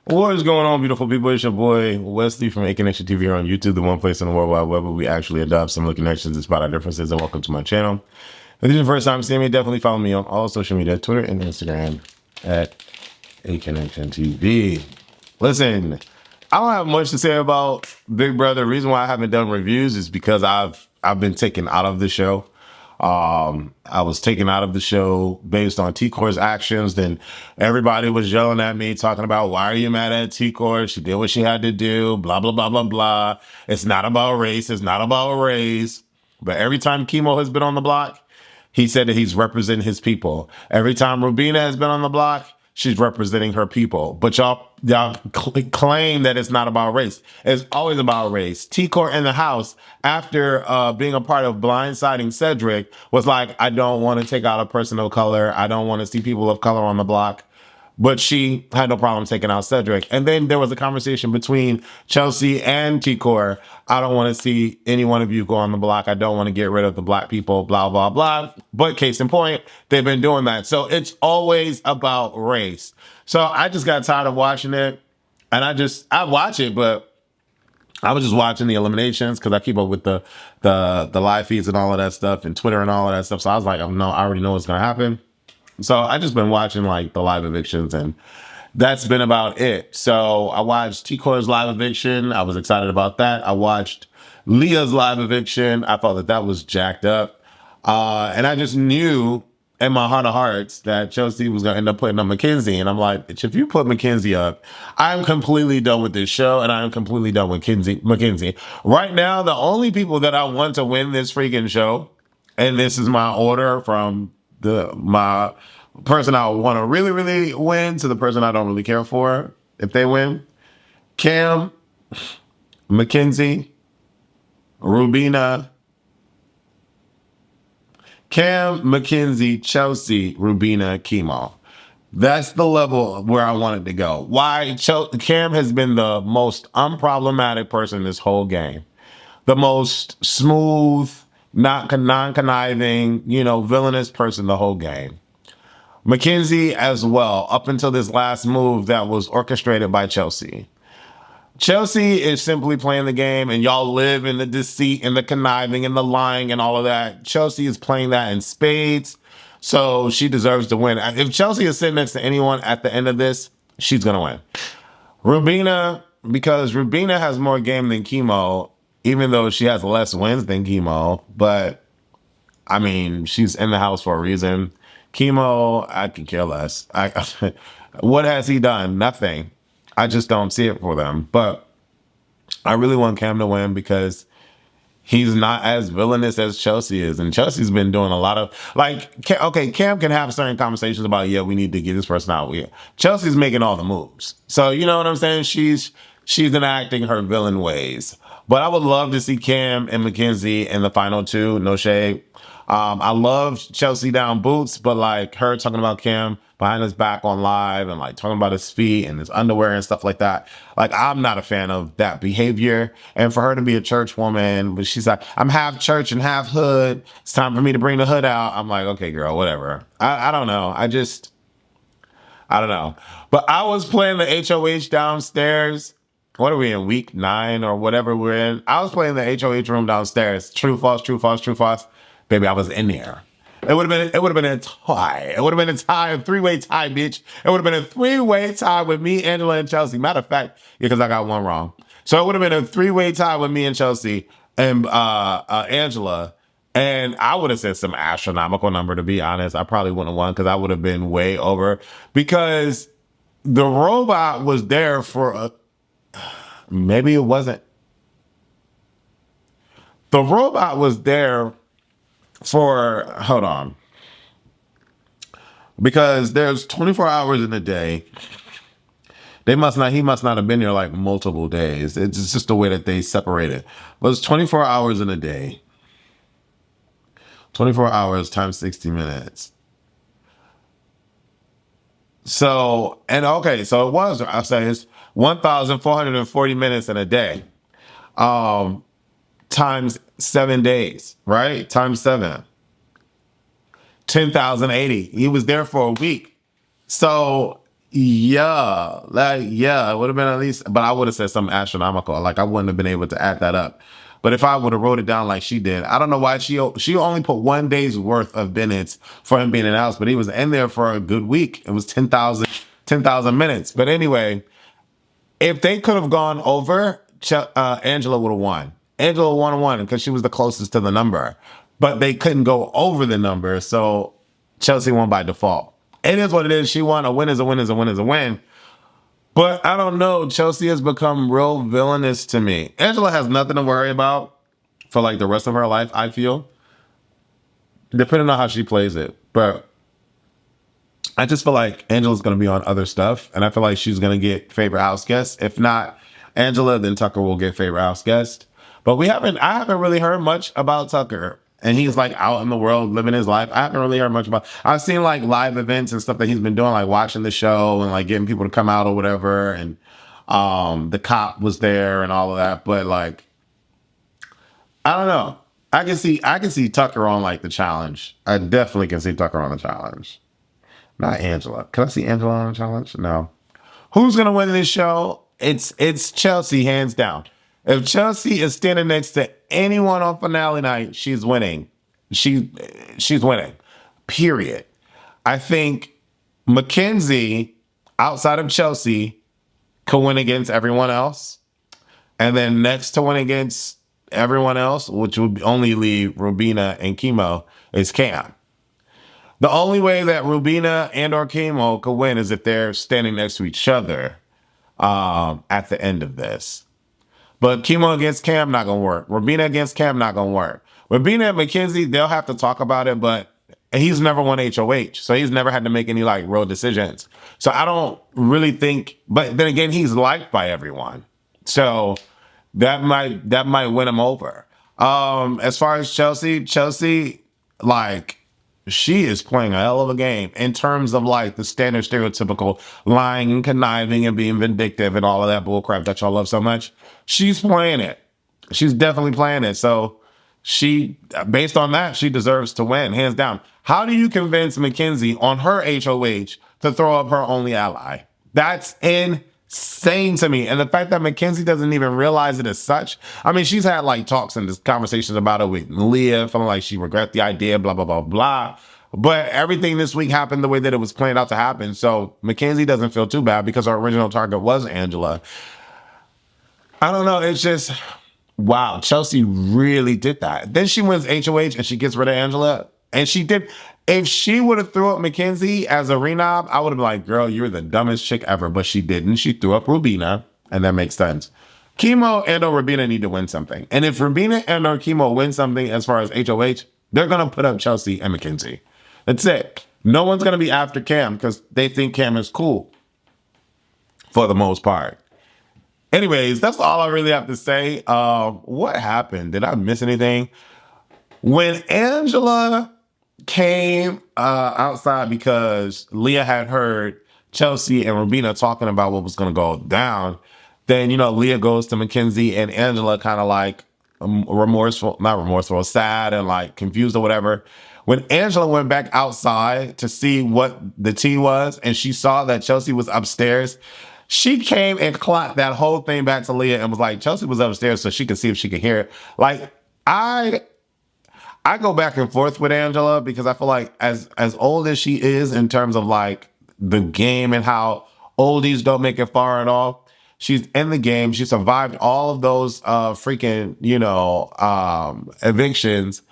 What is going on, beautiful people? It's your boy Wesley from A Connection TV here on YouTube, the one place in the World Wide Web where we actually adopt similar connections despite our differences. And welcome to my channel. If this is your first time seeing me, definitely follow me on all social media, Twitter and Instagram at A Connection TV. Listen, I don't have much to say about Big Brother. The reason why I haven't done reviews is because I've been taken out of the show. I was taken out of the show based on T-Core's actions. Then everybody was yelling at me, talking about, why are you mad at T-Core? She did what she had to do, blah, blah, blah, blah, blah. It's not about race. It's not about race. But every time Chemo has been on the block, he said that he's representing his people. Every time Rubina has been on the block, she's representing her people. But y'all claim that it's not about race. It's always about race. T-Core in the house, after being a part of blindsiding Cedric, was like, I don't want to take out a person of color. I don't want to see people of color on the block. But she had no problem taking out Cedric. And then there was a conversation between Chelsea and T-Core. I don't want to see any one of you go on the block. I don't want to get rid of the black people, blah, blah, blah. But case in point, they've been doing that. So it's always about race. So I just got tired of watching it. And I watch it, but I was just watching the eliminations because I keep up with the live feeds and all of that stuff and Twitter and all of that stuff. So I was like, oh no, I already know what's going to happen. So I just been watching like the live evictions, and that's been about it. So I watched T-Core's live eviction. I was excited about that. I watched Leah's live eviction. I thought that that was jacked up. And I just knew in my heart of hearts that Chelsea was going to end up putting up Mackenzie. And I'm like, if you put Mackenzie up, I'm completely done with this show, and I'm completely done with Mackenzie. Right now, the only people that I want to win this freaking show, and this is my order from my person I want to really, really win to the person I don't really care for if they win. Cam, Mackenzie, Rubina. Cam, Mackenzie, Chelsea, Rubina, Chemo. That's the level where I wanted to go. Why? Cam has been the most unproblematic person this whole game. The most smooth, not non-conniving, villainous person the whole game. Mackenzie as well, up until this last move that was orchestrated by Chelsea. Chelsea is simply playing the game, and y'all live in the deceit and the conniving and the lying and all of that. Chelsea is playing that in spades, so she deserves to win. If Chelsea is sitting next to anyone at the end of this, she's going to win. Rubina, because Rubina has more game than Chemo, even though she has less wins than Chemo, but I mean, she's in the house for a reason. Chemo, I can care less. What has he done? Nothing. I just don't see it for them. But I really want Cam to win because he's not as villainous as Chelsea is. And Chelsea's been doing a lot of, okay, Cam can have certain conversations about, yeah, we need to get this person out. Yeah. Chelsea's making all the moves. So, you know what I'm saying? She's enacting her villain ways. But I would love to see Cam and Mackenzie in the final two. No shade. I love Chelsea down boots, but like her talking about Cam behind his back on live and like talking about his feet and his underwear and stuff like that. Like, I'm not a fan of that behavior. And for her to be a church woman, but she's like, I'm half church and half hood. It's time for me to bring the hood out. I'm like, okay, girl, whatever. I don't know. I don't know. But I was playing the HOH downstairs. What are we in, week 9 or whatever we're in? I was playing the HOH room downstairs. True, false, true, false, true, false. Baby, I was in there. It would have been a tie. It would have been a tie, a 3-way tie, bitch. It would have been a 3-way tie with me, Angela, and Chelsea. Matter of fact, because I got one wrong. So it would have been a 3-way tie with me and Chelsea and Angela. And I would have said some astronomical number, to be honest. I probably wouldn't have won because I would have been way over. Because the robot was there for maybe it wasn't. The robot was there hold on, because there's 24 hours in a day. He must not have been here like multiple days. It's just the way that they separate it. But it's 24 hours in a day. 24 hours times 60 minutes. So, and okay, so it was, I say it's 1,440 minutes in a day. Times 7 days, right? Times 7. 10,080. He was there for a week. So it would have been at least, but I would have said something astronomical. Like I wouldn't have been able to add that up. But if I would have wrote it down like she did, I don't know why she only put 1 day's worth of minutes for him being in the house, but he was in there for a good week. It was 10,000 minutes. But anyway, if they could have gone over, Angela would have won. Angela won because she was the closest to the number, but they couldn't go over the number, so Chelsea won by default. It is what it is. She won. A win is a win is a win is a win. But I don't know. Chelsea has become real villainous to me. Angela has nothing to worry about for like the rest of her life, I feel, depending on how she plays it. But I just feel like Angela's going to be on other stuff, and I feel like she's going to get favorite house guest. If not Angela, then Tucker will get favorite house guest. But I haven't really heard much about Tucker, and he's like out in the world living his life. I haven't really heard much about. I've seen like live events and stuff that he's been doing, like watching the show and like getting people to come out or whatever. And the cop was there and all of that, but like I don't know. I can see Tucker on like the challenge. I definitely can see Tucker on the challenge. Not Angela. Can I see Angela on a challenge? No. Who's gonna win this show? It's Chelsea, hands down. If Chelsea is standing next to anyone on finale night, she's winning. She she's winning. Period. I think Mackenzie, outside of Chelsea, could win against everyone else. And then next to win against everyone else, which would only leave Rubina and Chemo, is Cam. The only way that Rubina and or Chemo could win is if they're standing next to each other at the end of this. But Chemo against Cam not gonna work. Rubina against Cam not gonna work. Rubina and Mackenzie, they'll have to talk about it, but he's never won HOH, so he's never had to make any like real decisions. So I don't really think. But then again, he's liked by everyone, so that might win him over. As far as Chelsea, like she is playing a hell of a game in terms of like the standard stereotypical lying and conniving and being vindictive and all of that bullcrap that y'all love so much. She's playing it. She's definitely playing it. So she, based on that, she deserves to win, hands down. How do you convince Mackenzie on her HOH to throw up her only ally? That's insane to me. And the fact that Mackenzie doesn't even realize it as such. I mean, she's had like talks and conversations about it with Leah, feeling like she regret the idea, blah, blah, blah, blah. But everything this week happened the way that it was planned out to happen. So Mackenzie doesn't feel too bad because our original target was Angela. I don't know. It's just, wow. Chelsea really did that. Then she wins HOH and she gets rid of Angela. And she did. If she would have threw up Mackenzie as a renob, I would have been like, girl, you're the dumbest chick ever. But she didn't. She threw up Rubina. And that makes sense. Chemo and or Rubina need to win something. And if Rubina and or Chemo win something as far as HOH, they're going to put up Chelsea and Mackenzie. That's it. No one's going to be after Cam because they think Cam is cool for the most part. Anyways, that's all I really have to say. What happened? Did I miss anything? When Angela came outside because Leah had heard Chelsea and Rubina talking about what was going to go down, then, Leah goes to Mackenzie and Angela kind of like remorseful, not remorseful, sad and like confused or whatever. When Angela went back outside to see what the tea was and she saw that Chelsea was upstairs, she came and clapped that whole thing back to Leah and was like, Chelsea was upstairs so she could see if she could hear it. Like, I go back and forth with Angela because I feel like as old as she is in terms of like the game and how oldies don't make it far at all, she's in the game. She survived all of those freaking, evictions,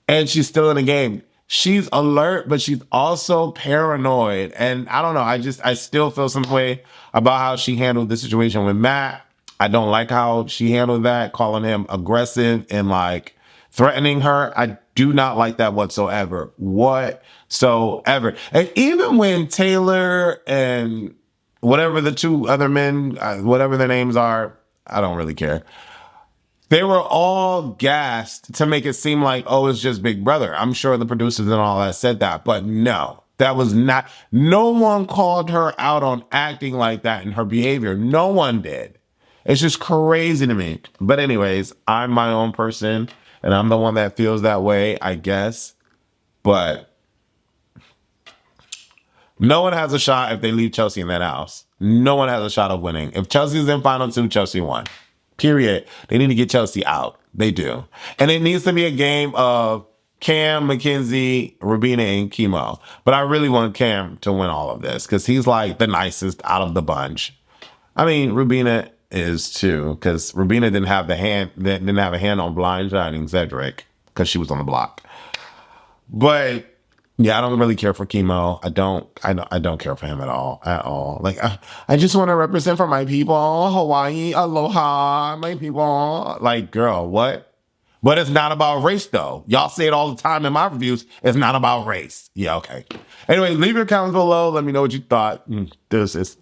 and she's still in the game. She's alert, but she's also paranoid. And I don't know. I still feel some way about how she handled the situation with Matt. I don't like how she handled that, calling him aggressive and like threatening her. I do not like that whatsoever. Whatsoever. And even when Taylor and whatever the two other men, whatever their names are, I don't really care. They were all gassed to make it seem like, oh, it's just Big Brother. I'm sure the producers and all that said that, but no, that was not. No one called her out on acting like that and her behavior. No one did. It's just crazy to me. But anyways, I'm my own person and I'm the one that feels that way, I guess. But No one has a shot if they leave Chelsea in that house. No one has a shot of winning. If Chelsea's in final two, Chelsea won. Period. They need to get Chelsea out. They do. And it needs to be a game of Cam, McKenzie, Rubina, and Chemo. But I really want Cam to win all of this because he's like the nicest out of the bunch. I mean, Rubina is too, because Rubina didn't have a hand on blindsiding Cedric because she was on the block. But yeah, I don't really care for Chemo. I don't care for him at all. At all. Like I just want to represent for my people. Hawaii, aloha, my people. Like, girl, what? But it's not about race though. Y'all say it all the time in my reviews. It's not about race. Yeah, okay. Anyway, leave your comments below. Let me know what you thought. This is